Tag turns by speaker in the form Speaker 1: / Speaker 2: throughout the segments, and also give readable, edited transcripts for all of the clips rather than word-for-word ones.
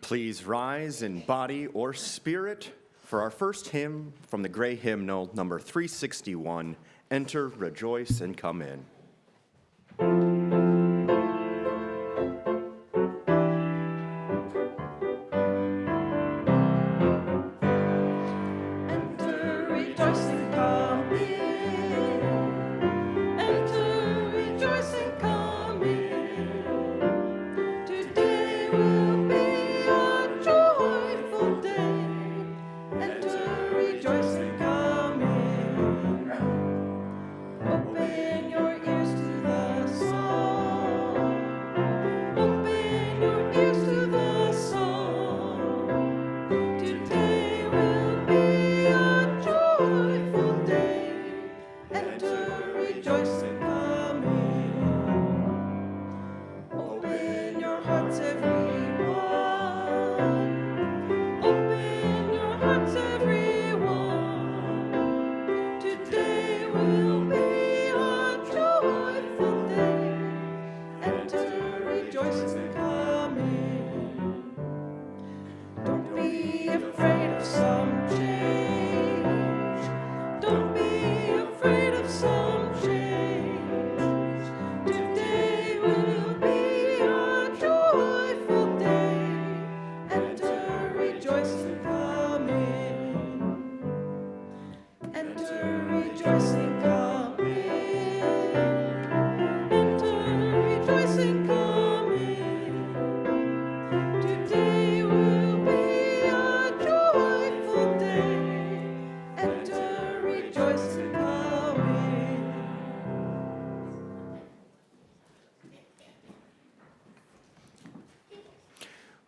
Speaker 1: Please rise in body or spirit for our first hymn from the Gray Hymnal, number 361, Enter, Rejoice, and Come In.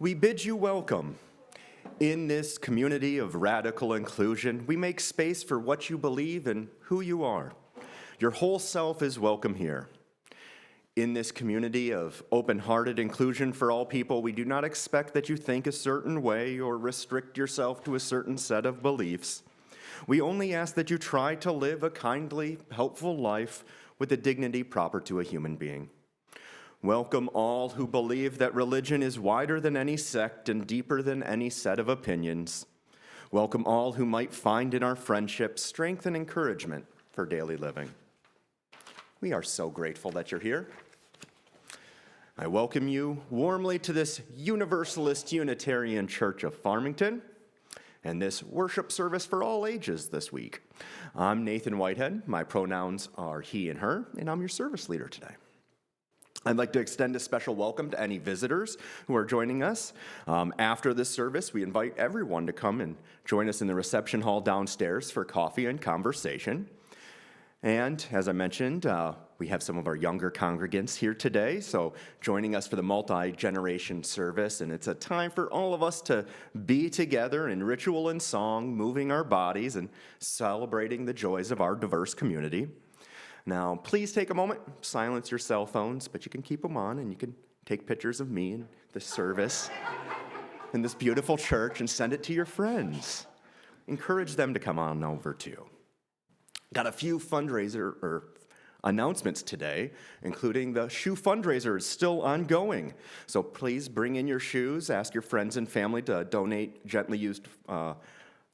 Speaker 1: We bid you welcome. In this community of radical inclusion, we make space for what you believe and who you are. Your whole self is welcome here. In this community of open-hearted inclusion for all people, we do not expect that you think a certain way or restrict yourself to a certain set of beliefs. We only ask that you try to live a kindly, helpful life with the dignity proper to a human being. Welcome all who believe that religion is wider than any sect and deeper than any set of opinions. Welcome all who might find in our friendship strength and encouragement for daily living. We are so grateful that you're here. I welcome you warmly to this Universalist Unitarian Church of Farmington and this worship service for all ages this week. I'm Nathan Whitehead. My pronouns are he and her, and I'm your service leader today. I'd like to extend a special welcome to any visitors who are joining us. After this service, we invite everyone to come and join us in the reception hall downstairs for coffee and conversation. And as I mentioned, we have some of our younger congregants here today, so joining us for the multi-generation service, and it's a time for all of us to be together in ritual and song, moving our bodies and celebrating the joys of our diverse community. Now, please take a moment, silence your cell phones, but you can keep them on, and you can take pictures of me and the service in this beautiful church and send it to your friends. Encourage them to come on over too. Got a few fundraiser announcements today, including the shoe fundraiser is still ongoing. So please bring in your shoes, ask your friends and family to donate gently used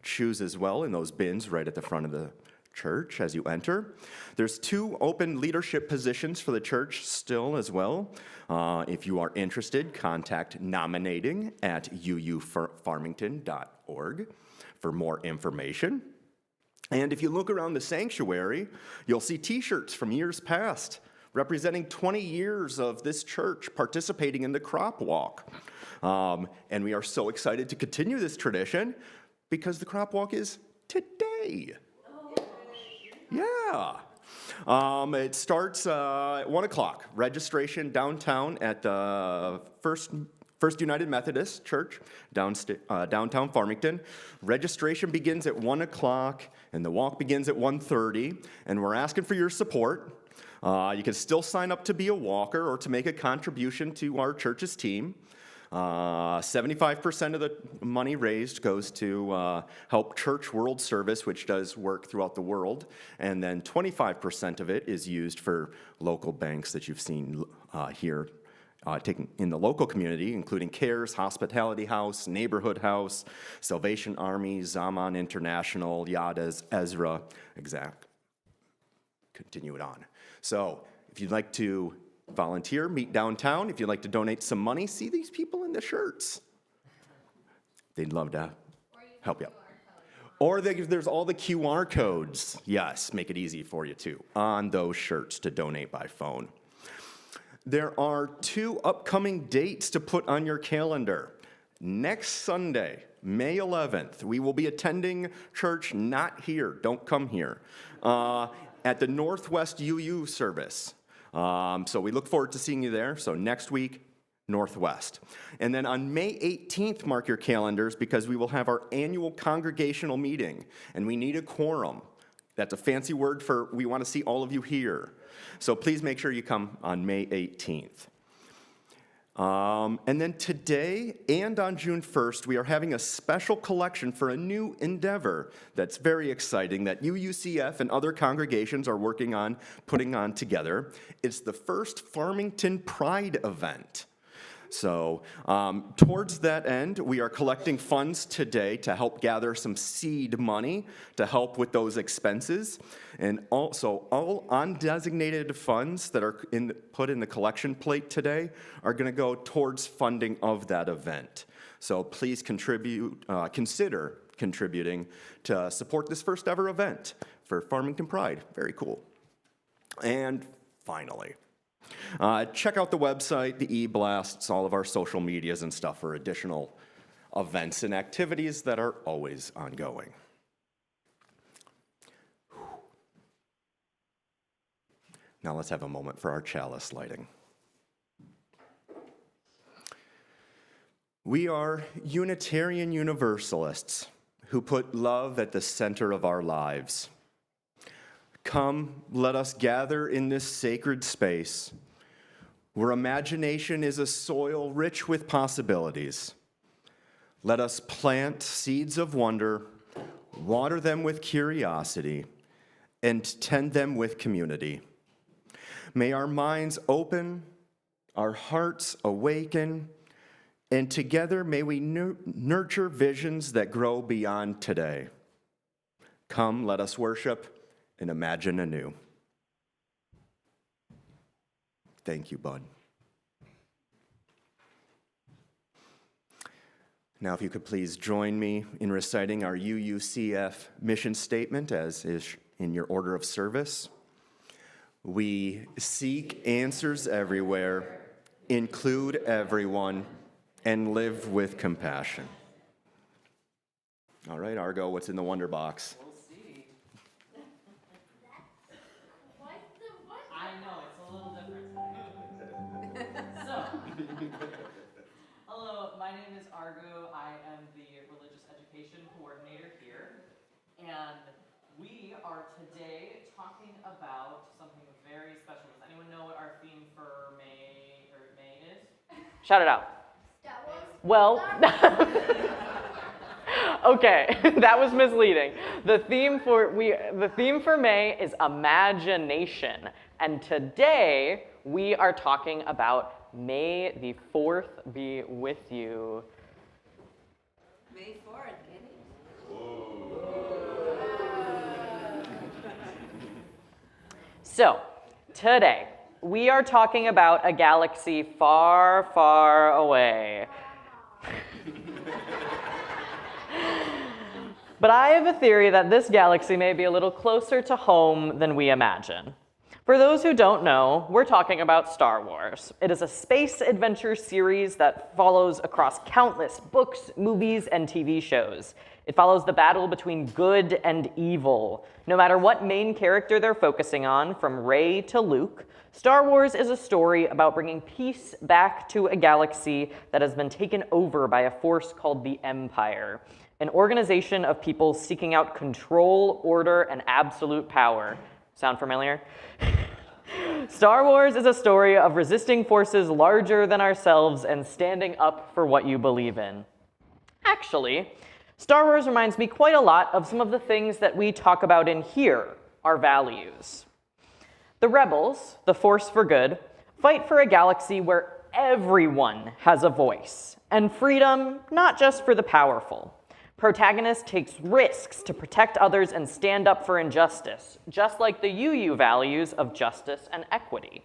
Speaker 1: shoes as well in those bins right at the front of the church as you enter. There's 2 open leadership positions for the church still as well. If you are interested, contact nominating@uufarmington.org for more information. And if you look around the sanctuary, you'll see t-shirts from years past representing 20 years of this church participating in the crop walk. And we are so excited to continue this tradition because the crop walk is today. Yeah. It starts at 1 o'clock. Registration downtown at the First United Methodist Church, downtown Farmington. Registration begins at 1 o'clock, and the walk begins at 1:30, and we're asking for your support. You can still sign up to be a walker or to make a contribution to our church's team. 75% of the money raised goes to help Church World Service, which does work throughout the world, and then 25% of it is used for local banks that you've seen here taking in the local community, including CARES, Hospitality House, Neighborhood House, Salvation Army, Zaman International, Yadas, Ezra, exact. Continue it on. So if you'd like to volunteer, meet downtown. If you'd like to donate some money, see these people in the shirts. They'd love to help you out. Or there's all the QR codes. Yes, make it easy for you too, on those shirts to donate by phone. There are 2 upcoming dates to put on your calendar. Next Sunday, May 11th, we will be attending church not here, don't come here, at the Northwest UU service. So we look forward to seeing you there. So next week, Northwest. And then on May 18th, mark your calendars because we will have our annual congregational meeting, and we need a quorum. That's a fancy word for we want to see all of you here. So please make sure you come on May 18th. And then today and on June 1st, we are having a special collection for a new endeavor that's very exciting that UUCF and other congregations are working on putting on together. It's the first Farmington Pride event. So towards that end, we are collecting funds today to help gather some seed money to help with those expenses. And also, all undesignated funds that are put in the collection plate today are going to go towards funding of that event. So please consider contributing to support this first ever event for Farmington Pride. Very cool. And finally, check out the website, the e-blasts, all of our social medias and stuff for additional events and activities that are always ongoing. Now let's have a moment for our chalice lighting. We are Unitarian Universalists who put love at the center of our lives. Come, let us gather in this sacred space where imagination is a soil rich with possibilities. Let us plant seeds of wonder, water them with curiosity, and tend them with community. May our minds open, our hearts awaken, and together may we nurture visions that grow beyond today. Come, let us worship and imagine anew. Thank you, Bud. Now, if you could please join me in reciting our UUCF mission statement as is in your order of service. We seek answers everywhere, include everyone, and live with compassion. All right, Argo, what's in the wonder box?
Speaker 2: We'll see. I know, it's a little different. So, hello, my name is Argo. I am the religious education coordinator here. And we are today talking about something very special. Does anyone know what our theme for May is? Shout it out.
Speaker 3: Star Wars?
Speaker 2: Well, okay, that was misleading. The theme for May is imagination, and today we are talking about May the 4th be with you.
Speaker 3: May 4th,
Speaker 2: So, today we are talking about a galaxy far, far away. But I have a theory that this galaxy may be a little closer to home than we imagine. For those who don't know, we're talking about Star Wars. It is a space adventure series that follows across countless books, movies, and TV shows. It follows the battle between good and evil. No matter what main character they're focusing on, from Rey to Luke, Star Wars is a story about bringing peace back to a galaxy that has been taken over by a force called the Empire, an organization of people seeking out control, order, and absolute power. Sound familiar? Star Wars is a story of resisting forces larger than ourselves and standing up for what you believe in. Actually, Star Wars reminds me quite a lot of some of the things that we talk about in here, our values. The rebels, the force for good, fight for a galaxy where everyone has a voice, and freedom not just for the powerful. Protagonist takes risks to protect others and stand up for injustice, just like the UU values of justice and equity.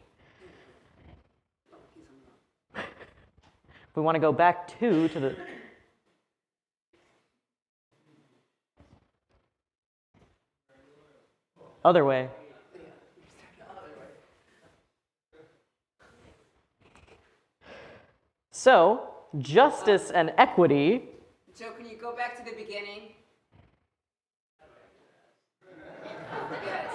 Speaker 2: We want to go back to the... other way. So, justice and equity.
Speaker 3: Joe, can you go back to the beginning? Yes.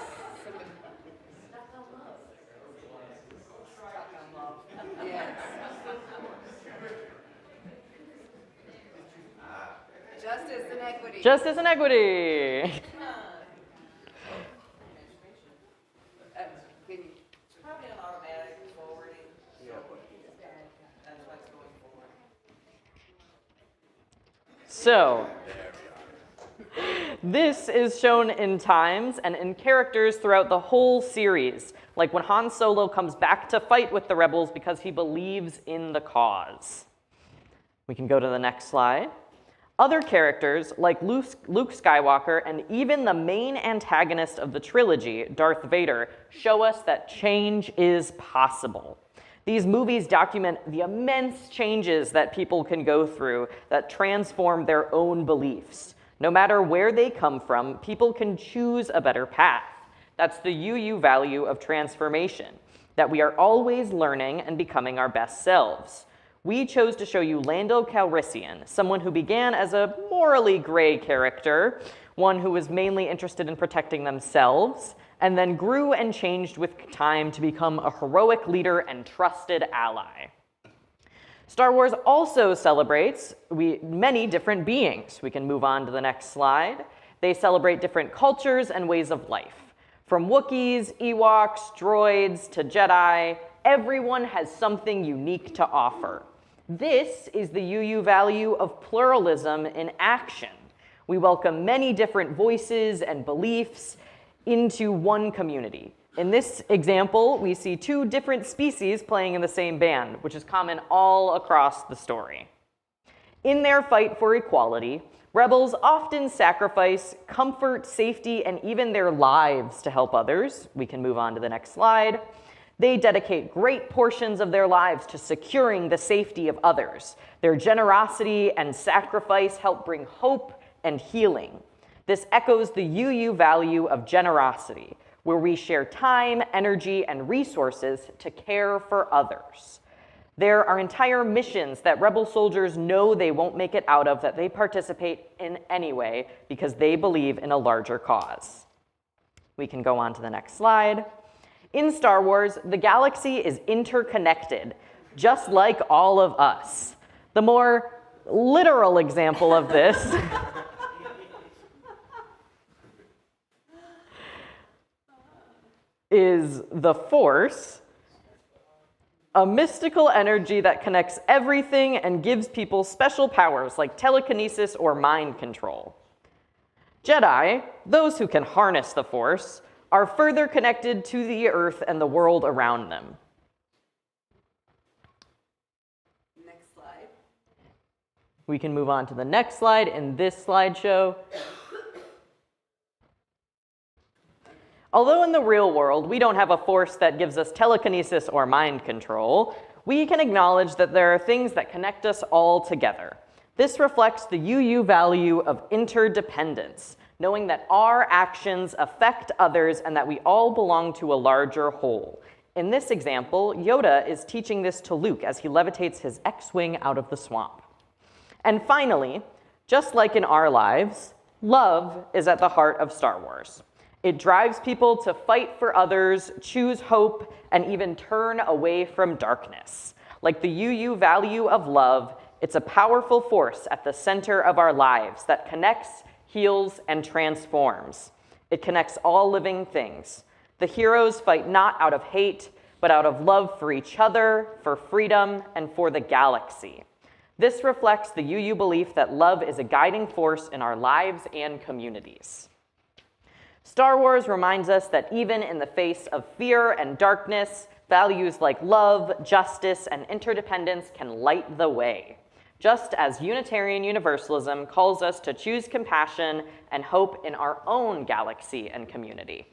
Speaker 3: Yes. Justice and equity.
Speaker 2: Justice and equity.
Speaker 3: It's probably an automatic forwarding. That's what's going forward.
Speaker 2: So, this is shown in times and in characters throughout the whole series, like when Han Solo comes back to fight with the rebels because he believes in the cause. We can go to the next slide. Other characters, like Luke Skywalker and even the main antagonist of the trilogy, Darth Vader, show us that change is possible. These movies document the immense changes that people can go through that transform their own beliefs. No matter where they come from, people can choose a better path. That's the UU value of transformation, that we are always learning and becoming our best selves. We chose to show you Lando Calrissian, someone who began as a morally gray character, one who was mainly interested in protecting themselves, and then grew and changed with time to become a heroic leader and trusted ally. Star Wars also celebrates many different beings. We can move on to the next slide. They celebrate different cultures and ways of life. From Wookiees, Ewoks, droids, to Jedi, everyone has something unique to offer. This is the UU value of pluralism in action. We welcome many different voices and beliefs into one community. In this example, we see two different species playing in the same band, which is common all across the story. In their fight for equality, rebels often sacrifice comfort, safety, and even their lives to help others. We can move on to the next slide. They dedicate great portions of their lives to securing the safety of others. Their generosity and sacrifice help bring hope and healing. This echoes the UU value of generosity, where we share time, energy, and resources to care for others. There are entire missions that rebel soldiers know they won't make it out of that they participate in anyway because they believe in a larger cause. We can go on to the next slide. In Star Wars, the galaxy is interconnected, just like all of us. The more literal example of this is the Force, a mystical energy that connects everything and gives people special powers like telekinesis or mind control. Jedi, those who can harness the Force, are further connected to the Earth and the world around them.
Speaker 3: Next slide.
Speaker 2: We can move on to the next slide in this slideshow. Although in the real world, we don't have a force that gives us telekinesis or mind control, we can acknowledge that there are things that connect us all together. This reflects the UU value of interdependence, knowing that our actions affect others and that we all belong to a larger whole. In this example, Yoda is teaching this to Luke as he levitates his X-wing out of the swamp. And finally, just like in our lives, love is at the heart of Star Wars. It drives people to fight for others, choose hope, and even turn away from darkness. Like the UU value of love, it's a powerful force at the center of our lives that connects, heals, and transforms. It connects all living things. The heroes fight not out of hate, but out of love for each other, for freedom, and for the galaxy. This reflects the UU belief that love is a guiding force in our lives and communities. Star Wars reminds us that even in the face of fear and darkness, Values like love, justice, and interdependence can light the way, just as Unitarian Universalism calls us to choose compassion and hope in our own galaxy and community.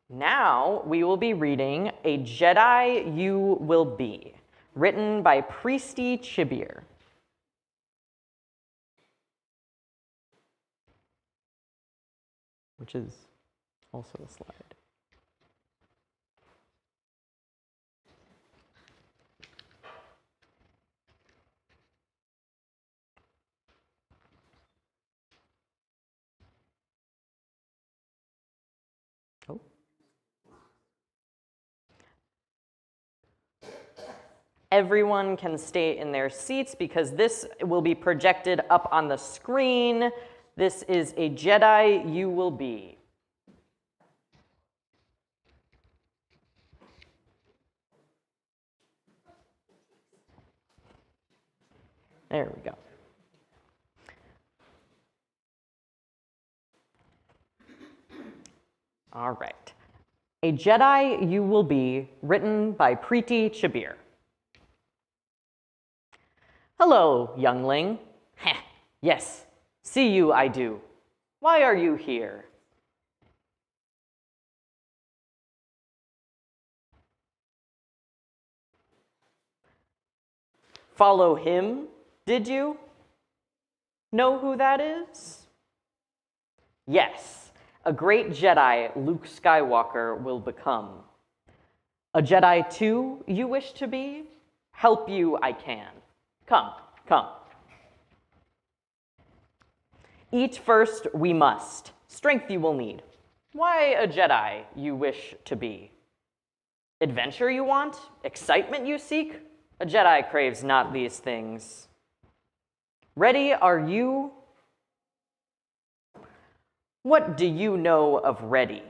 Speaker 2: Now we will be reading A Jedi You Will Be, written by Priesty Chibir. Which is also a slide. Oh. Everyone can stay in their seats because this will be projected up on the screen. This is A Jedi You Will Be. There we go. All right. A Jedi You Will Be, written by Priesty Chibir. Hello, youngling. Heh, yes, see you I do. Why are you here? Follow him, did you? Know who that is? Yes, a great Jedi Luke Skywalker will become. A Jedi too you wish to be? Help you I can. Come, come. Eat first we must. Strength you will need. Why a Jedi you wish to be? Adventure you want? Excitement you seek? A Jedi craves not these things. Ready are you? What do you know of ready?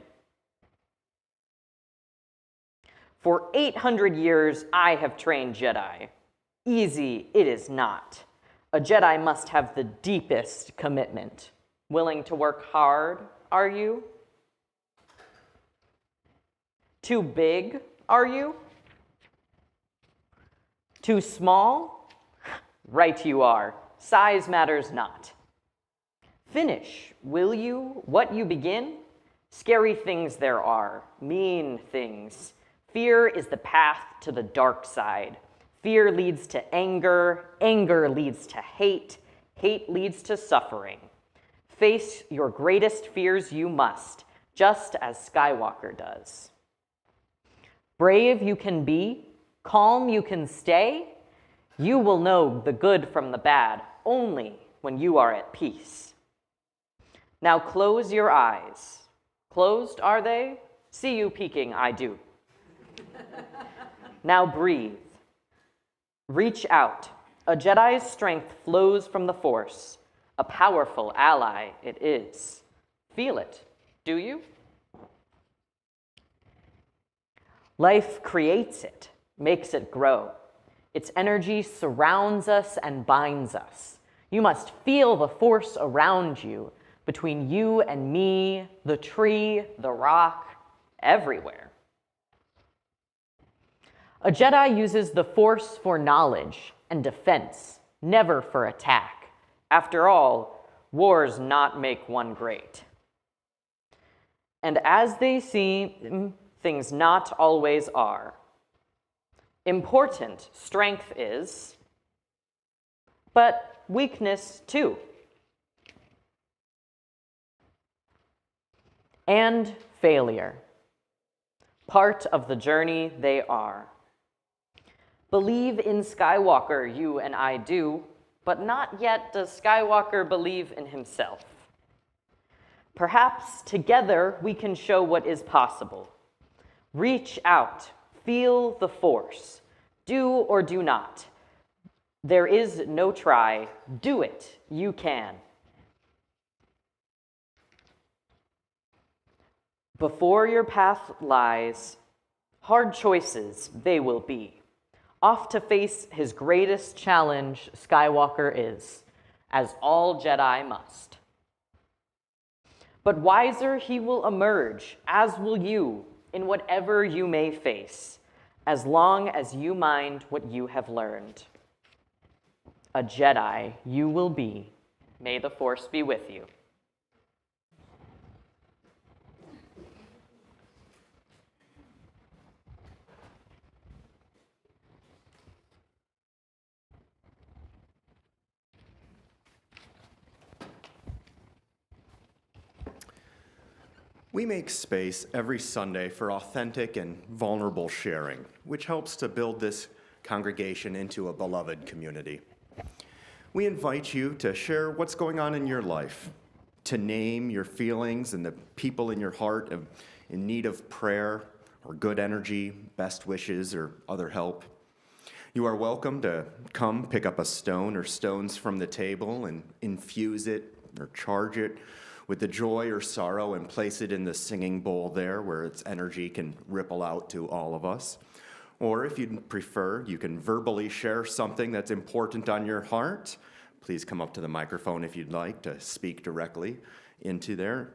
Speaker 2: For 800 years I have trained Jedi. Easy it is not. A Jedi must have the deepest commitment. Willing to work hard, are you? Too big, are you? Too small? Right you are. Size matters not. Finish, will you, what you begin? Scary things there are, mean things. Fear is the path to the dark side. Fear leads to anger, anger leads to hate, hate leads to suffering. Face your greatest fears you must, just as Skywalker does. Brave you can be, calm you can stay. You will know the good from the bad only when you are at peace. Now close your eyes. Closed are they? See you peeking, I do. Now breathe. Reach out. A Jedi's strength flows from the Force. A powerful ally it is. Feel it, do you? Life creates it, makes it grow. Its energy surrounds us and binds us. You must feel the Force around you, between you and me, the tree, the rock, everywhere. A Jedi uses the Force for knowledge and defense, never for attack. After all, wars not make one great. And as they seem, things not always are. Important strength is, but weakness too. And failure. Part of the journey they are. Believe in Skywalker, you and I do, but not yet does Skywalker believe in himself. Perhaps together we can show what is possible. Reach out, feel the Force. Do or do not. There is no try. Do it, you can. Before your path lies, hard choices they will be. Off to face his greatest challenge, Skywalker is, as all Jedi must. But wiser he will emerge, as will you. in whatever you may face, as long as you mind what you have learned. A Jedi you will be. May the Force be with you.
Speaker 1: We make space every Sunday for authentic and vulnerable sharing, which helps to build this congregation into a beloved community. We invite you to share what's going on in your life, to name your feelings and the people in your heart in need of prayer or good energy, best wishes, or other help. You are welcome to come pick up a stone or stones from the table and infuse it or charge it with the joy or sorrow and place it in the singing bowl there where its energy can ripple out to all of us. Or if you'd prefer, you can verbally share something that's important on your heart. Please come up to the microphone if you'd like to speak directly into there.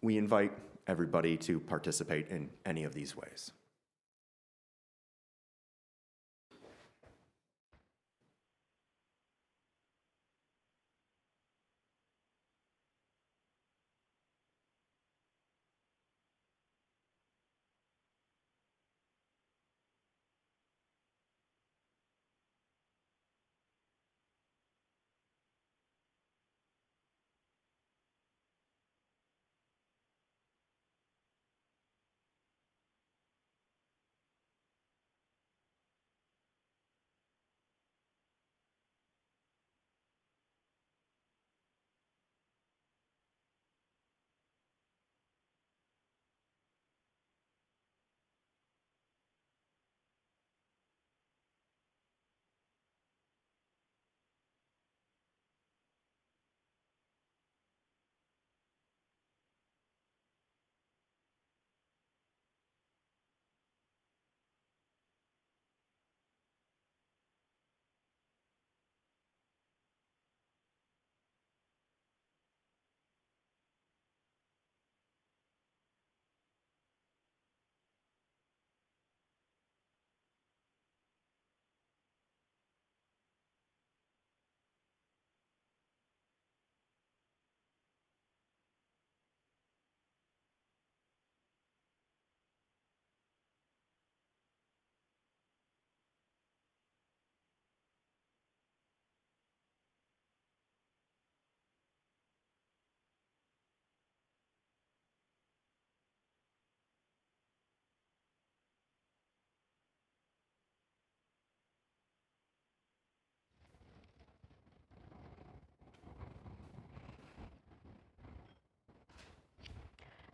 Speaker 1: We invite everybody to participate in any of these ways.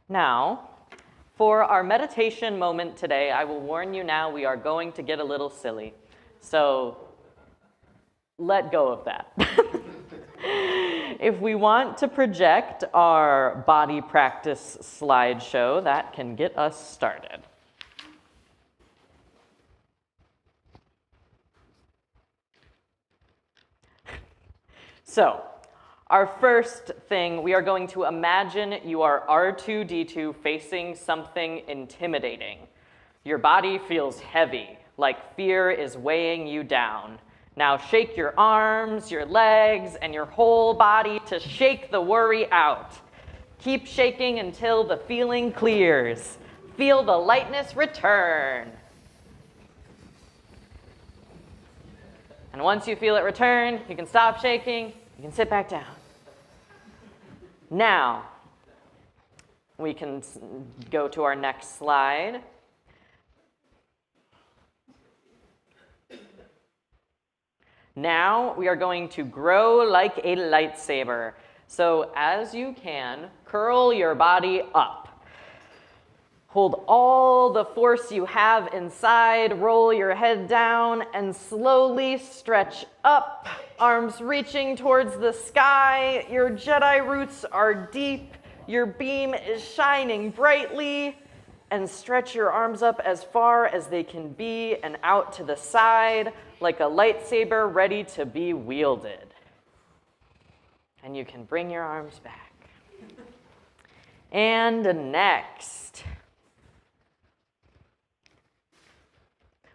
Speaker 2: Now, for our meditation moment today, I will warn you now, we are going to get a little silly. So let go of that. If we want to project our body practice slideshow, that can get us started. So, our first thing, we are going to imagine you are R2-D2 facing something intimidating. Your body feels heavy, like fear is weighing you down. Now shake your arms, your legs, and your whole body to shake the worry out. Keep shaking until the feeling clears. Feel the lightness return. And once you feel it return, you can stop shaking, you can sit back down. Now, we can go to our next slide. Now, we are going to grow like a lightsaber. So as you can, curl your body up. Hold all the force you have inside, roll your head down, and slowly stretch up, arms reaching towards the sky. Your Jedi roots are deep, your beam is shining brightly, and stretch your arms up as far as they can be and out to the side, like a lightsaber ready to be wielded. And you can bring your arms back. And next.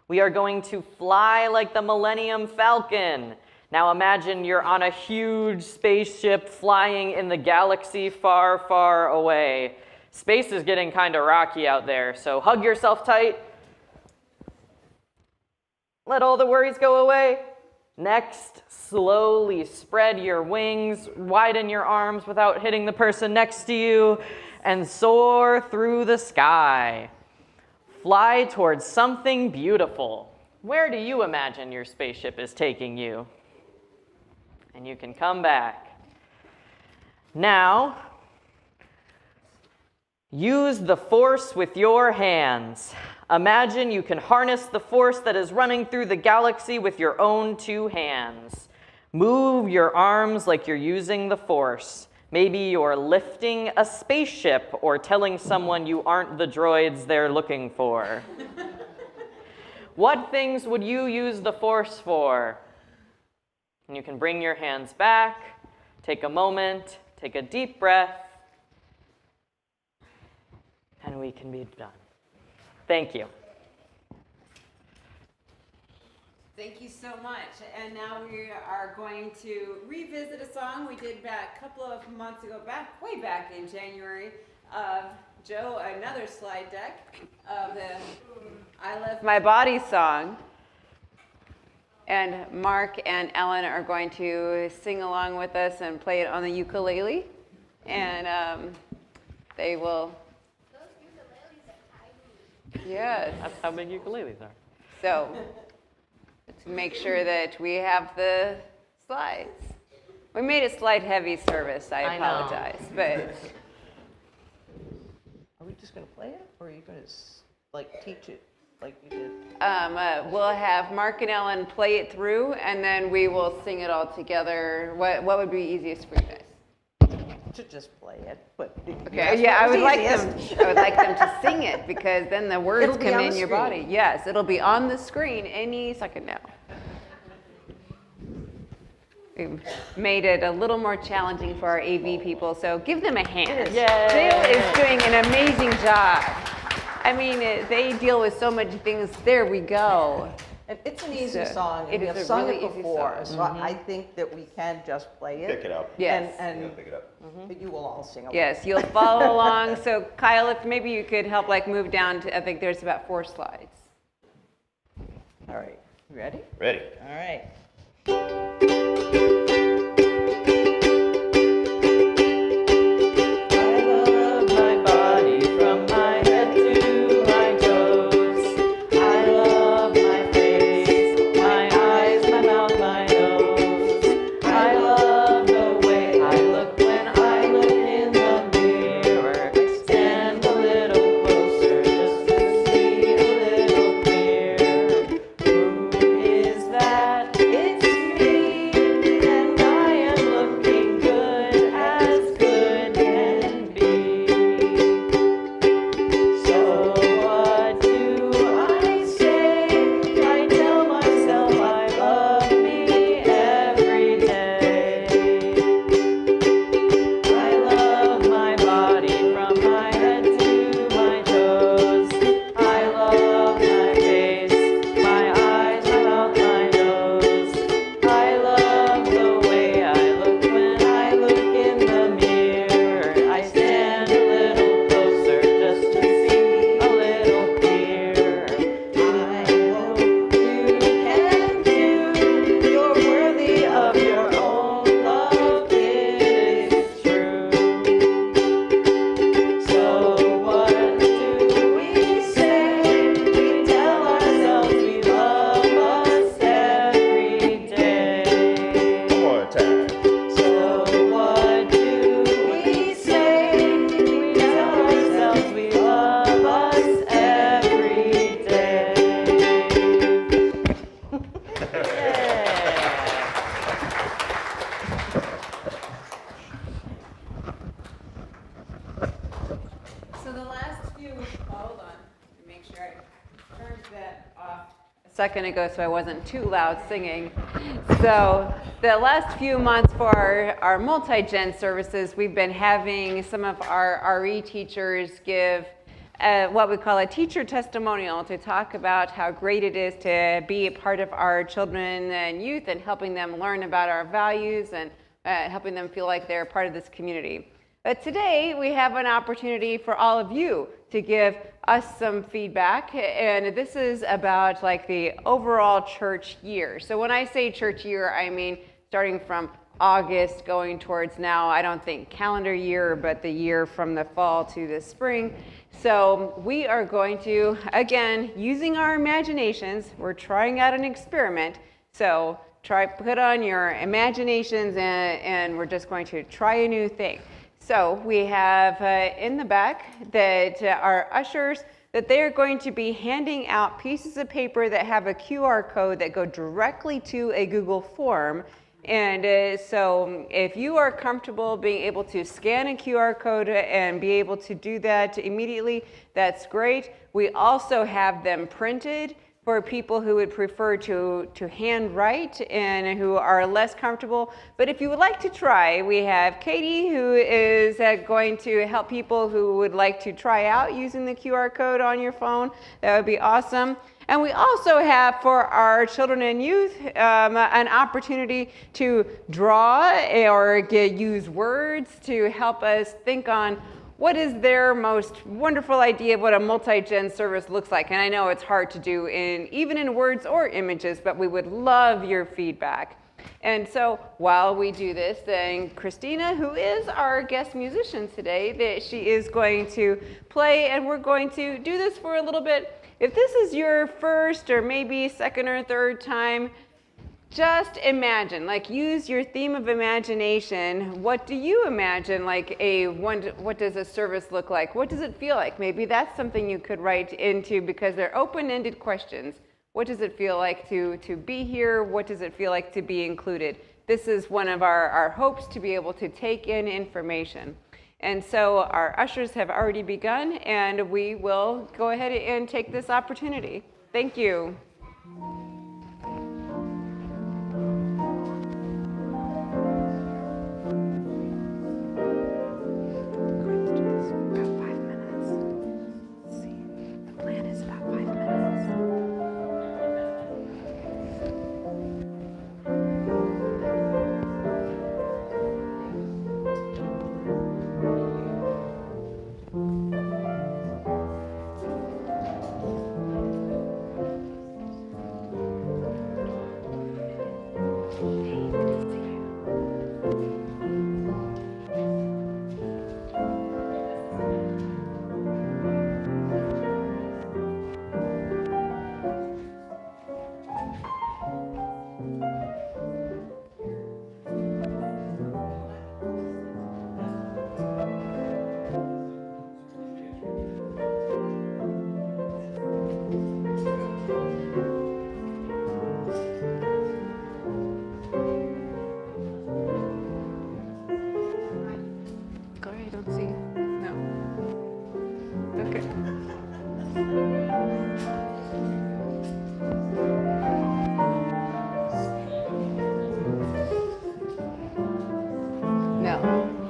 Speaker 2: We are going to fly like the Millennium Falcon. Now imagine you're on a huge spaceship flying in the galaxy far, far away. Space is getting kind of rocky out there, so hug yourself tight. Let all the worries go away. Next, slowly spread your wings, widen your arms without hitting the person next to you, and soar through the sky. Fly towards something beautiful. Where do you imagine your spaceship is taking you? And you can come back. Now, use the force with your hands. Imagine you can harness the force that is running through the galaxy with your own 2 hands. Move your arms like you're using the force. Maybe you're lifting a spaceship or telling someone you aren't the droids they're looking for. What things would you use the force for? And you can bring your hands back, take a moment, take a deep breath, and we can be done. Thank you.
Speaker 4: Thank you so much. And now we are going to revisit a song we did back a couple of months ago, way back in January, of Joe, another slide deck of the I Love My Body song. And Mark and Ellen are going to sing along with us and play it on the ukulele. And they will.
Speaker 5: Those ukuleles are tiny.
Speaker 4: Yes.
Speaker 2: That's how big ukuleles are.
Speaker 4: So, to make sure that we have the slides. We made a slide heavy service, I
Speaker 2: I know.
Speaker 4: apologize, but
Speaker 3: Are we just gonna play it, or are you gonna like teach it like you did?
Speaker 4: we'll have Mark and Ellen play it through, and then we will sing it all together. What would be easiest for you guys?
Speaker 3: To just play it, but.
Speaker 4: Okay, yeah, I would like them to sing it, because then the words
Speaker 3: It'll be
Speaker 4: come
Speaker 3: on
Speaker 4: in
Speaker 3: the
Speaker 4: your
Speaker 3: screen.
Speaker 4: body. Yes, it'll be on the screen any second now. We've made it a little more challenging for our AV people, so give them a hand.
Speaker 2: Yay.
Speaker 4: Dale is doing an amazing job. I mean, they deal with so much things. There we go.
Speaker 3: And it's an easy
Speaker 4: So,
Speaker 3: song,
Speaker 4: it
Speaker 3: and we
Speaker 4: is
Speaker 3: have
Speaker 4: a
Speaker 3: sung
Speaker 4: really
Speaker 3: it
Speaker 4: easy
Speaker 3: before,
Speaker 4: song.
Speaker 3: so I think that we can just play it.
Speaker 1: Pick it up.
Speaker 4: Yes.
Speaker 3: And
Speaker 1: Pick it up.
Speaker 3: but you will all sing along.
Speaker 4: Yes, you'll follow along. So Kyle, if maybe you could help move down to, I think there's about 4 slides.
Speaker 3: All right, you ready?
Speaker 1: Ready.
Speaker 3: All right.
Speaker 2: I love my body from my head to my toes. I love my face, my eyes, my mouth, my nose. I love the way I look when I look in the mirror. I stand a little closer just to see a little clearer. Who is that? It's me, and I am looking good as good can be. So what do I say? I tell myself I love me every day. I love my body from my head to my toes. I love my face, my eyes, my mouth, my nose. I love the way I look when I look in the mirror. I stand a little closer just to see a little clearer. I hope you can too. You're worthy of your own love, it is true. So what do we say? We tell ourselves we love us every day.
Speaker 1: One more time.
Speaker 2: So what do we say? We tell ourselves we love us every day.
Speaker 4: So the last few, hold on, let me make sure I turned that off a second ago so I wasn't too loud singing. So the last few months for our multi-gen services, we've been having some of our RE teachers give what we call a teacher testimonial to talk about how great it is to be a part of our children and youth and helping them learn about our values and helping them feel like they're part of this community. But today we have an opportunity for all of you to give us some feedback, and this is about like the overall church year. So when I say church year, I mean starting from August going towards now. I don't think calendar year, but the year from the fall to the spring. So we are going to, again, using our imaginations, we're trying out an experiment. So put on your imaginations and we're just going to try a new thing. So we have in the back that our ushers, that they are going to be handing out pieces of paper that have a QR code that go directly to a Google form. And so if you are comfortable being able to scan a QR code and be able to do that immediately, that's great. We also have them printed for people who would prefer to handwrite and who are less comfortable. But if you would like to try, we have Katie, who is going to help people who would like to try out using the QR code on your phone. That would be awesome. And we also have for our children and youth an opportunity to draw or use words to help us think on what is their most wonderful idea of what a multi-gen service looks like. And I know it's hard to do even in words or images, but we would love your feedback. And so while we do this, then Christina, who is our guest musician today, that she is going to play, and we're going to do this for a little bit. If this is your first or maybe second or third time, just imagine, like use your theme of imagination. What do you imagine like what does a service look like? What does it feel like? Maybe that's something you could write into because they're open-ended questions. What does it feel like to be here? What does it feel like to be included? This is one of our hopes, to be able to take in information. And so our ushers have already begun, and we will go ahead and take this opportunity. Thank you.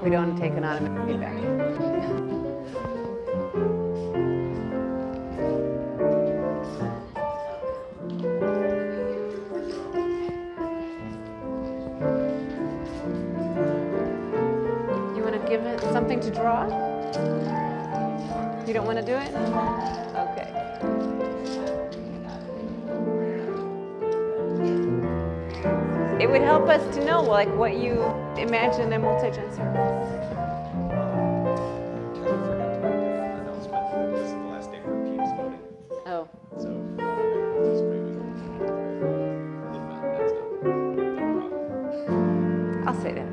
Speaker 4: We don't take anonymous feedback. You want to give it something to draw? You don't want to do it? Okay. It would help us to know like what you imagine a multi-gen service.
Speaker 6: This is the last day for Teams voting.
Speaker 4: Oh.
Speaker 6: So, just maybe, if not, that's no problem.
Speaker 4: I'll say that.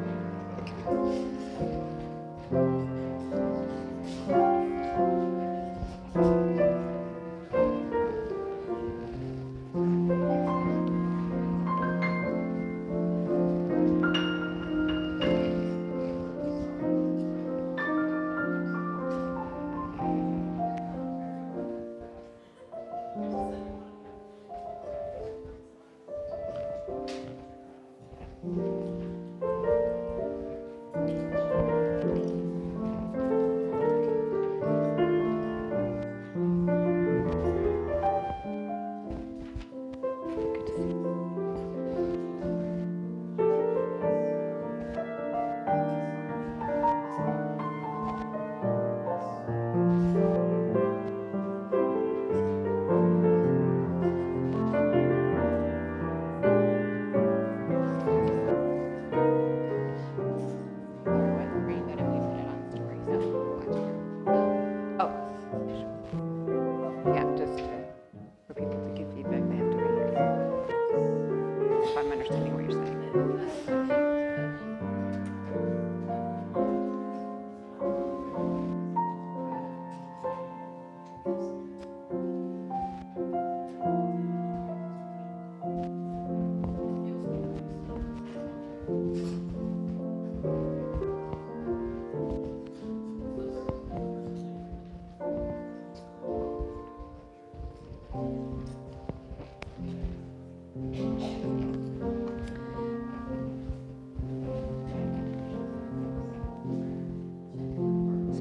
Speaker 4: So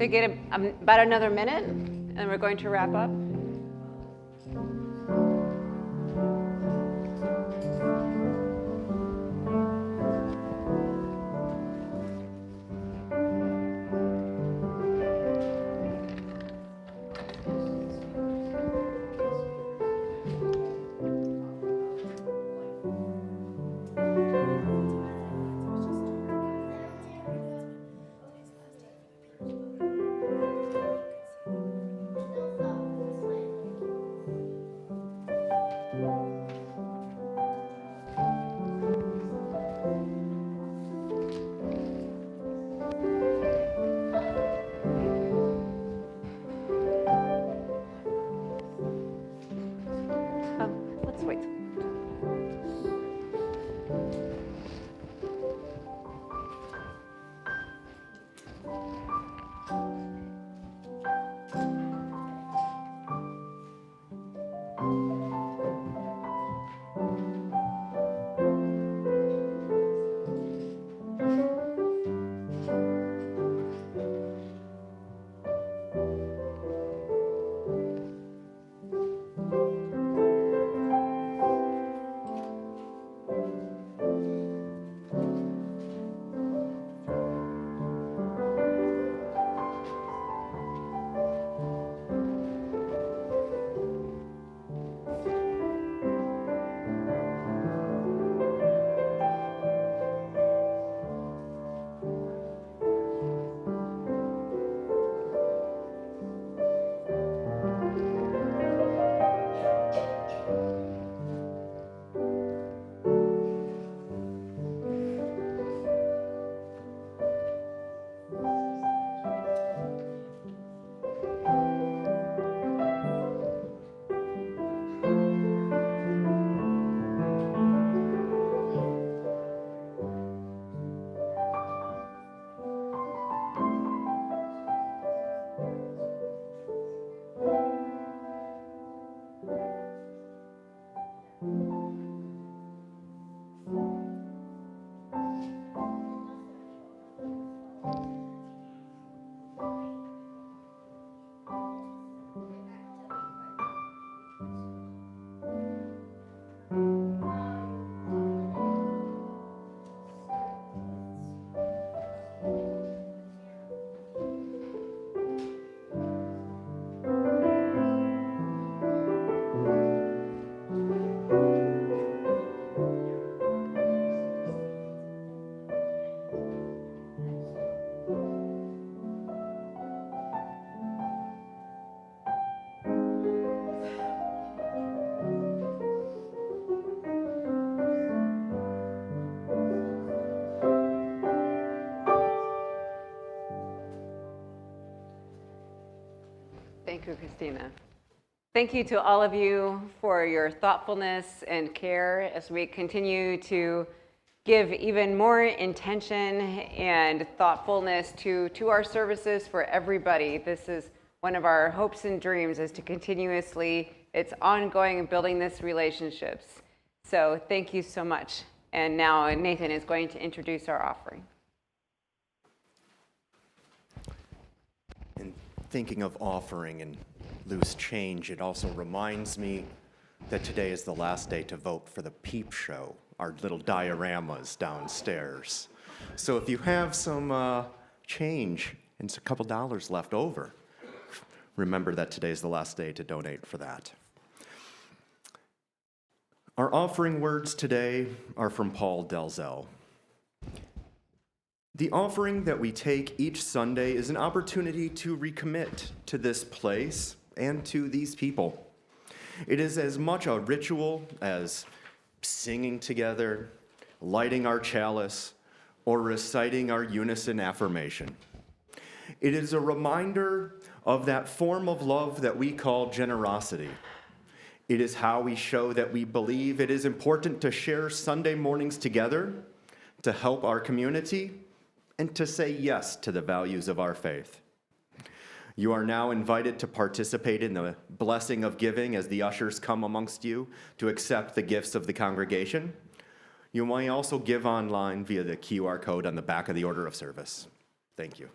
Speaker 4: you get about another minute, and we're going to wrap up. Let's wait. Thank you, Christina. Thank you to all of you for your thoughtfulness and care as we continue to give even more intention and thoughtfulness to our services for everybody. This is one of our hopes and dreams, is to continuously, it's ongoing and building this relationships. So thank you so much. And now Nathan is going to introduce our offering.
Speaker 1: And thinking of offering and loose change, it also reminds me that today is the last day to vote for the peep show, our little dioramas downstairs. So if you have some change and a couple dollars left over, remember that today is the last day to donate for that. Our offering words today are from Paul Delzell. The offering that we take each Sunday is an opportunity to recommit to this place and to these people. It is as much a ritual as singing together, lighting our chalice, or reciting our unison affirmation. It is a reminder of that form of love that we call generosity. It is how we show that we believe it is important to share Sunday mornings together, to help our community, and to say yes to the values of our faith. You are now invited to participate in the blessing of giving as the ushers come amongst you to accept the gifts of the congregation. You may also give online via the QR code on the back of the order of service. Thank you.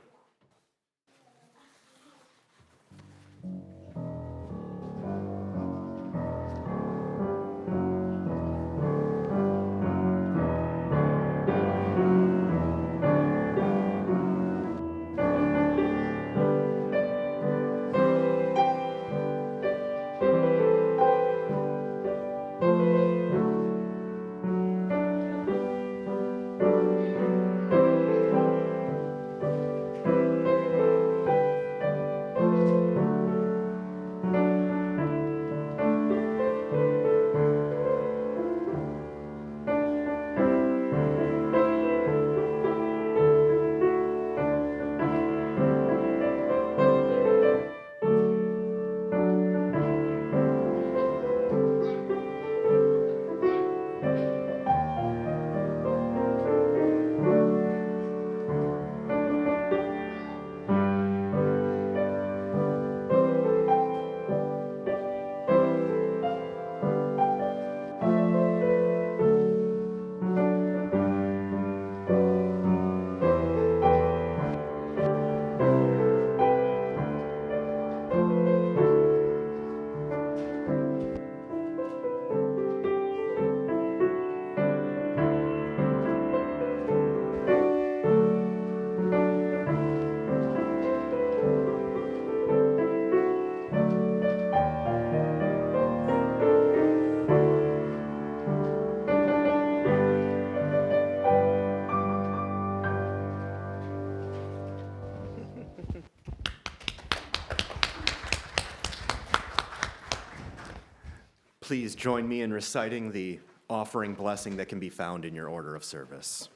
Speaker 1: Please join me in reciting the offering blessing that can be found in your order of service.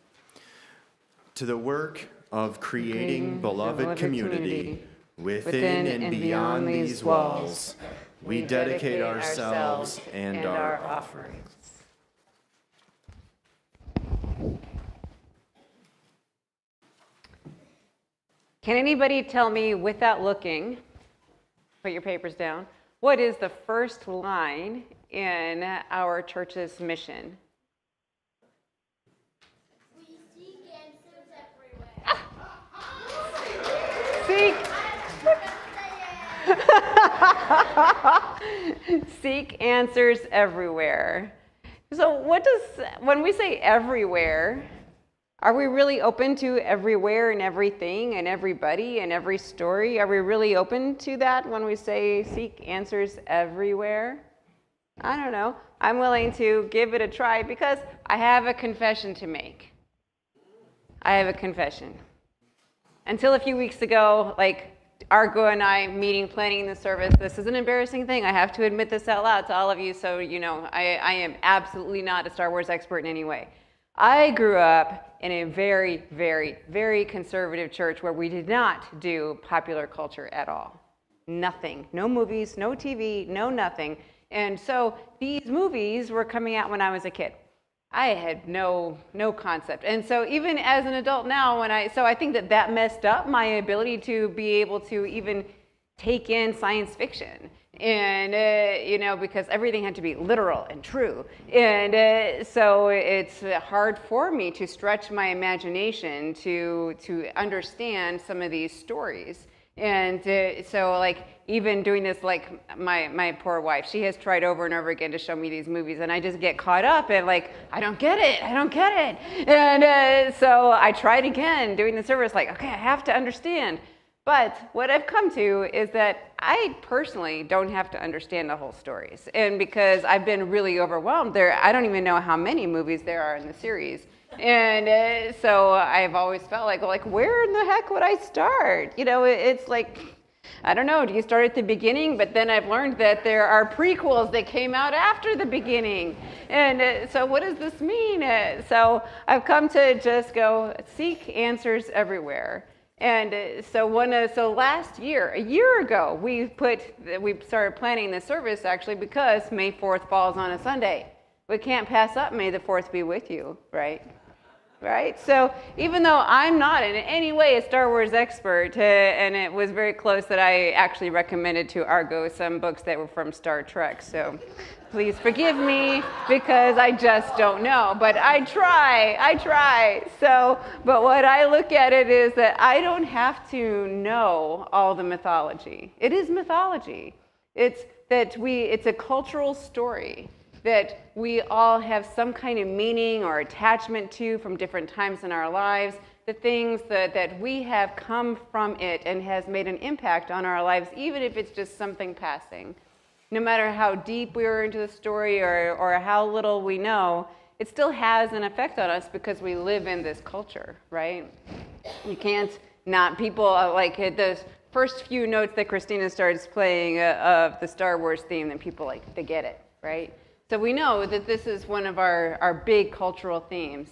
Speaker 1: To the work of creating beloved community within and beyond these walls, we dedicate ourselves and our offerings.
Speaker 4: Can anybody tell me without looking, put your papers down, what is the first line in our church's mission?
Speaker 5: We seek answers everywhere.
Speaker 4: Seek answers everywhere. So when we say everywhere, are we really open to everywhere and everything and everybody and every story? Are we really open to that when we say seek answers everywhere? I don't know. I'm willing to give it a try because I have a confession to make. I have a confession. Until a few weeks ago, like Argo and I planning the service, this is an embarrassing thing. I have to admit this out loud to all of you, so you know I am absolutely not a Star Wars expert in any way. I grew up in a very, very, very conservative church where we did not do popular culture at all. Nothing. No movies, no TV, no nothing. And so these movies were coming out when I was a kid. I had no concept. And so even as an adult now, so I think that messed up my ability to be able to even take in science fiction. And, because everything had to be literal and true. And so it's hard for me to stretch my imagination to understand some of these stories. And so like even doing this, like my poor wife, she has tried over and over again to show me these movies, and I just get caught up and like, I don't get it. And so I tried again doing the service, like, okay, I have to understand. But what I've come to is that I personally don't have to understand the whole stories. And because I've been really overwhelmed, I don't even know how many movies there are in the series. And so I've always felt like where in the heck would I start? It's like, I don't know, do you start at the beginning? But then I've learned that there are prequels that came out after the beginning. And so what does this mean? So I've come to just go seek answers everywhere. And so last year, a year ago, we started planning the service actually because May 4th falls on a Sunday. We can't pass up May the 4th be with you, right? right? So even though I'm not in any way a Star Wars expert, and it was very close that I actually recommended to Argo some books that were from Star Trek, so please forgive me because I just don't know, but I try. So, but what I look at it is that I don't have to know all the mythology. It is mythology. It's a cultural story that we all have some kind of meaning or attachment to from different times in our lives, the things that we have come from it and has made an impact on our lives, even if it's just something passing. No matter how deep we are into the story or how little we know, it still has an effect on us because we live in this culture, right? You can't not, people like the first few notes that Christina starts playing of the Star Wars theme, then people they get it, right? So we know that this is one of our big cultural themes.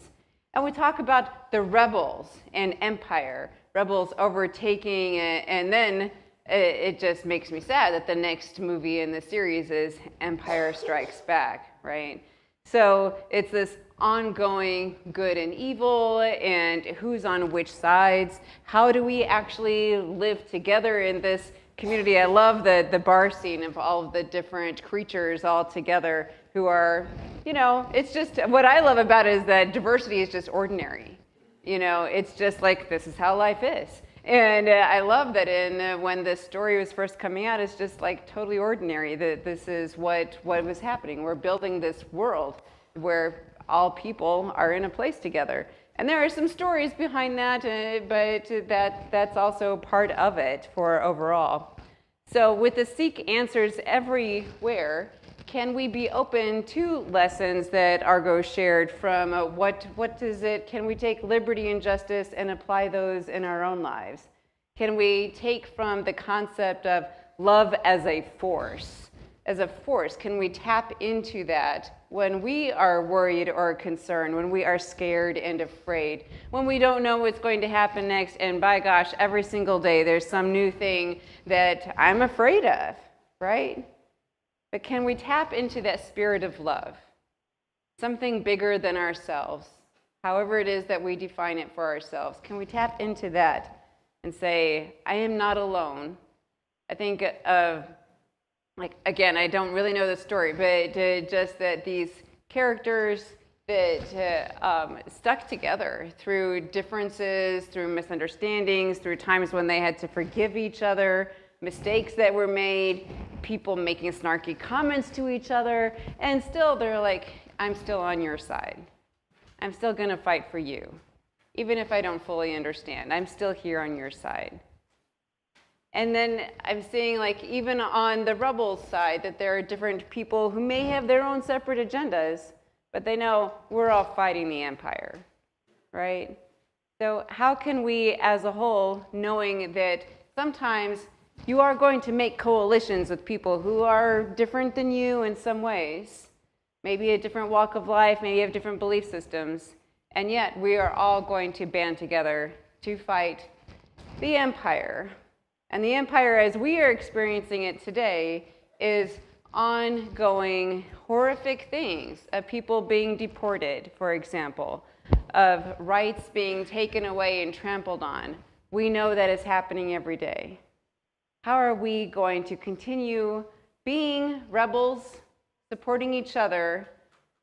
Speaker 4: And we talk about the rebels and empire, rebels overtaking, and then it just makes me sad that the next movie in the series is Empire Strikes Back, right? So it's this ongoing good and evil, and who's on which sides. How do we actually live together in this community? I love the bar scene of all of the different creatures all together who are, it's just, what I love about it is that diversity is just ordinary. It's just like, this is how life is. And I love that when this story was first coming out, it's just like totally ordinary, that this is what was happening. We're building this world where all people are in a place together. And there are some stories behind that, but that's also part of it for overall. So with the Seek Answers Everywhere, can we be open to lessons that Argo shared from what is it? Can we take liberty and justice and apply those in our own lives? Can we take from the concept of love as a force? Can we tap into that when we are worried or concerned, when we are scared and afraid, when we don't know what's going to happen next, and by gosh, every single day there's some new thing that I'm afraid of, right? But can we tap into that spirit of love? Something bigger than ourselves, however it is that we define it for ourselves. Can we tap into that and say, I am not alone? I think of, again, I don't really know the story, but just that these characters that stuck together through differences, through misunderstandings, through times when they had to forgive each other, mistakes that were made, people making snarky comments to each other, and still they're like, I'm still on your side. I'm still gonna fight for you. Even if I don't fully understand, I'm still here on your side. And then I'm seeing even on the rebels side that there are different people who may have their own separate agendas, but they know we're all fighting the empire, right? So how can we as a whole, knowing that sometimes you are going to make coalitions with people who are different than you in some ways, maybe a different walk of life, maybe have different belief systems, and yet we are all going to band together to fight the empire. And the empire, as we are experiencing it today, is ongoing horrific things of people being deported, for example, of rights being taken away and trampled on. We know that is happening every day. How are we going to continue being rebels, supporting each other,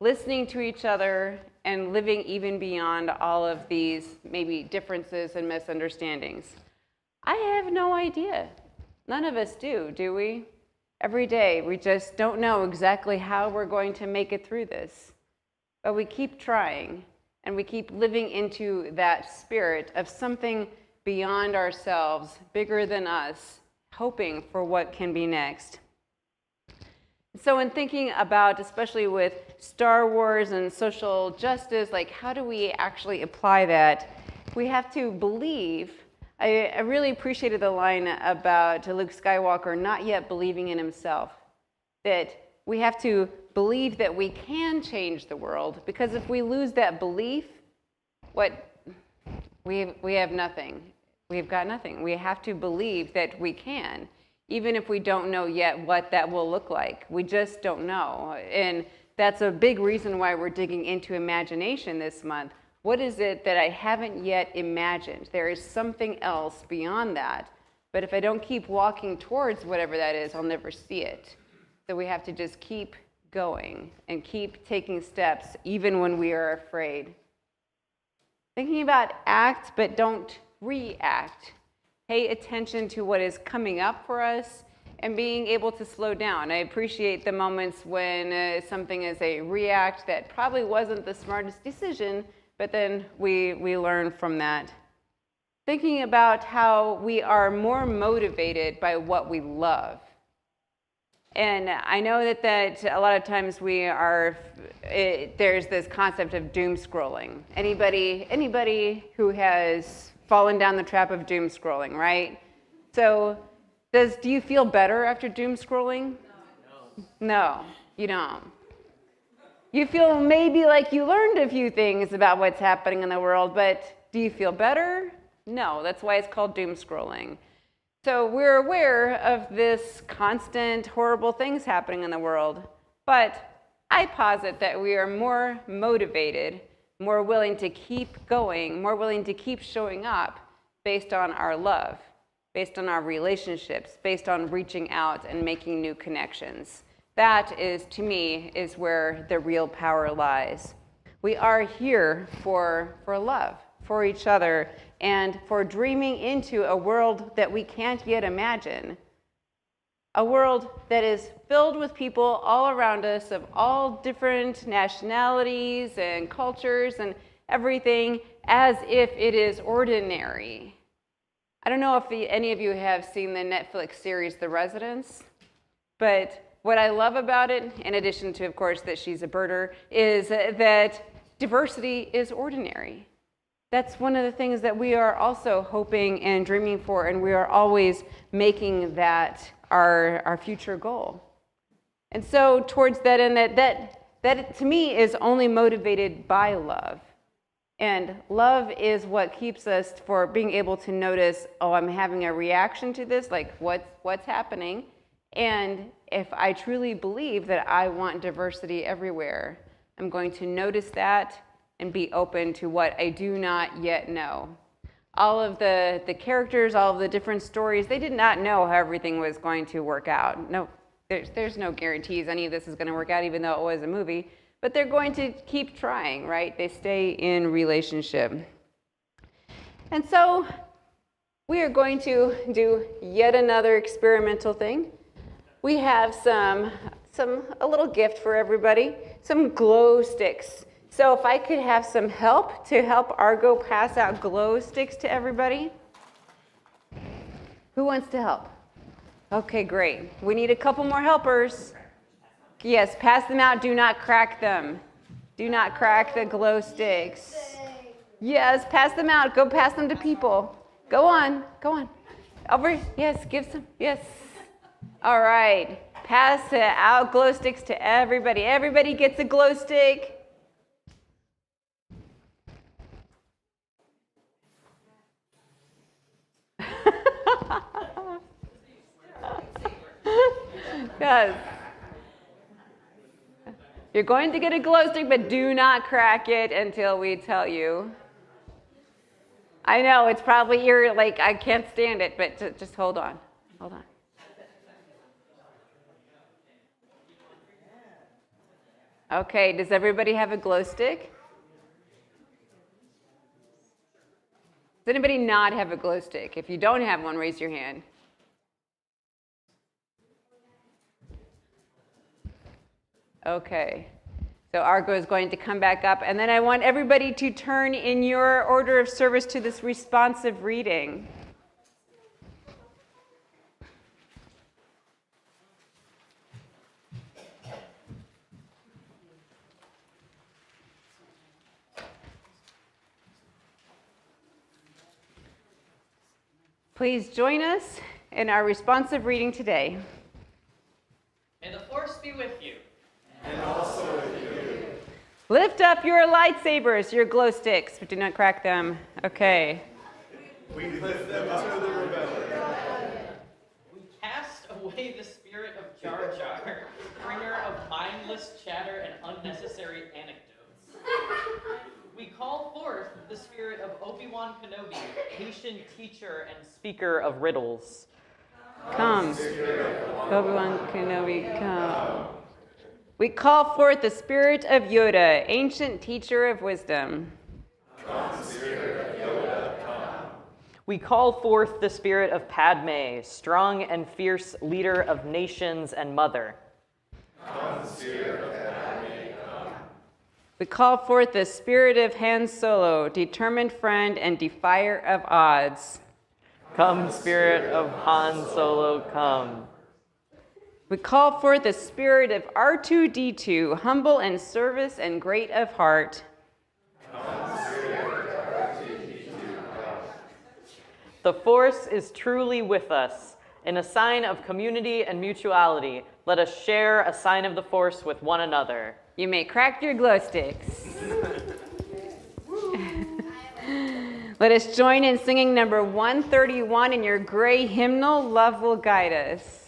Speaker 4: listening to each other, and living even beyond all of these maybe differences and misunderstandings? I have no idea. None of us do we? Every day, we just don't know exactly how we're going to make it through this. But we keep trying, and we keep living into that spirit of something beyond ourselves, bigger than us, hoping for what can be next. So in thinking about, especially with Star Wars and social justice, how do we actually apply that? We have to believe. I really appreciated the line about Luke Skywalker not yet believing in himself, that we have to believe that we can change the world, because if we lose that belief, we have nothing. We've got nothing. We have to believe that we can, even if we don't know yet what that will look like. We just don't know. And that's a big reason why we're digging into imagination this month. What is it that I haven't yet imagined? There is something else beyond that. But if I don't keep walking towards whatever that is, I'll never see it. So we have to just keep going and keep taking steps, even when we are afraid. Thinking about act, but don't react. Pay attention to what is coming up for us and being able to slow down. I appreciate the moments when something is a react that probably wasn't the smartest decision, but then we learn from that. Thinking about how we are more motivated by what we love. And I know that a lot of times there's this concept of doom scrolling. Anybody who has fallen down the trap of doom scrolling, right? So do you feel better after doom scrolling? No, you don't. You feel maybe like you learned a few things about what's happening in the world, but do you feel better? No, that's why it's called doom scrolling. So we're aware of this constant horrible things happening in the world, but I posit that we are more motivated, more willing to keep going, more willing to keep showing up based on our love, based on our relationships, based on reaching out and making new connections. That is, to me, is where the real power lies. We are here for love, for each other, and for dreaming into a world that we can't yet imagine. A world that is filled with people all around us of all different nationalities and cultures and everything as if it is ordinary. I don't know if any of you have seen the Netflix series The Residents, but what I love about it, in addition to, of course, that she's a birder, is that diversity is ordinary. That's one of the things that we are also hoping and dreaming for, and we are always making that our future goal. And so towards that end, that to me is only motivated by love. And love is what keeps us for being able to notice, oh, I'm having a reaction to this, like what's happening. And if I truly believe that I want diversity everywhere, I'm going to notice that and be open to what I do not yet know. All of the characters, all of the different stories, they did not know how everything was going to work out. No, there's no guarantees any of this is going to work out, even though it was a movie. But they're going to keep trying, right? They stay in relationship. And so we are going to do yet another experimental thing. We have a little gift for everybody, some glow sticks. So if I could have some help to help Argo pass out glow sticks to everybody. Who wants to help? Okay, great. We need a couple more helpers. Yes, pass them out. Do not crack them. Do not crack the glow sticks. Yes, pass them out. Go pass them to people. Go on. Go on. Over. Yes, give some. Yes. All right. Pass out glow sticks to everybody. Everybody gets a glow stick. Yes. You're going to get a glow stick, but do not crack it until we tell you. I know, it's probably, you're like, I can't stand it, but just hold on. Hold on. Okay, does everybody have a glow stick? Does anybody not have a glow stick? If you don't have one, raise your hand. Okay, so Argo is going to come back up, and then I want everybody to turn in your order of service to this responsive reading. Please join us in our responsive reading today.
Speaker 2: May the force be with you.
Speaker 1: And also with you.
Speaker 4: Lift up your lightsabers, your glow sticks, but do not crack them. Okay.
Speaker 1: We lift them up to the rebellion.
Speaker 2: We cast away the spirit of Jar Jar, bringer of mindless chatter and unnecessary anecdotes. We call forth the spirit of Obi-Wan Kenobi, patient teacher and speaker of riddles.
Speaker 4: Come, Obi-Wan Kenobi, come. We call forth the spirit of Yoda, ancient teacher of wisdom.
Speaker 1: Come, Spirit of Yoda, come.
Speaker 2: We call forth the spirit of Padme, strong and fierce leader of nations and mother.
Speaker 1: Come, Spirit of Padme, come.
Speaker 4: We call forth the spirit of Han Solo, determined friend and defier of odds.
Speaker 2: Come, spirit of Han Solo, come.
Speaker 4: We call forth the spirit of R2-D2, humble in service and great of heart.
Speaker 2: The Force is truly with us. In a sign of community and mutuality, let us share a sign of the Force with one another.
Speaker 4: You may crack your glow sticks. Let us join in singing number 131 in your gray hymnal, Love Will Guide Us.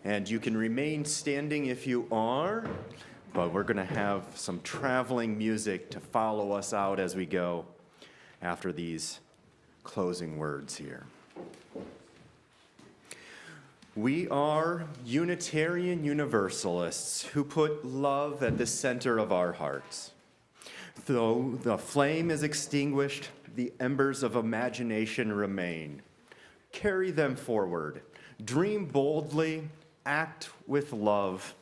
Speaker 1: And you can remain standing if you are, but we're going to have some traveling music to follow us out as we go after these closing words here. We are Unitarian Universalists who put love at the center of our hearts. Though the flame is extinguished, the embers of imagination remain. Carry them forward. Dream boldly, act with love,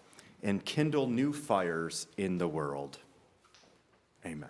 Speaker 1: and kindle new fires in the world. Amen.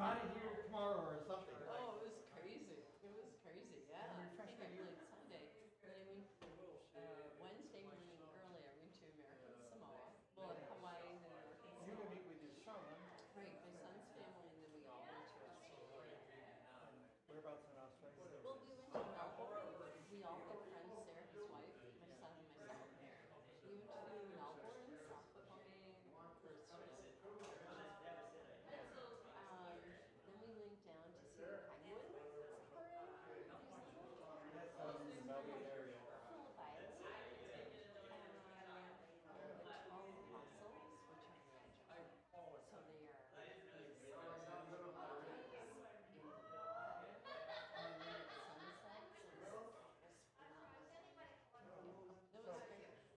Speaker 7: out of here.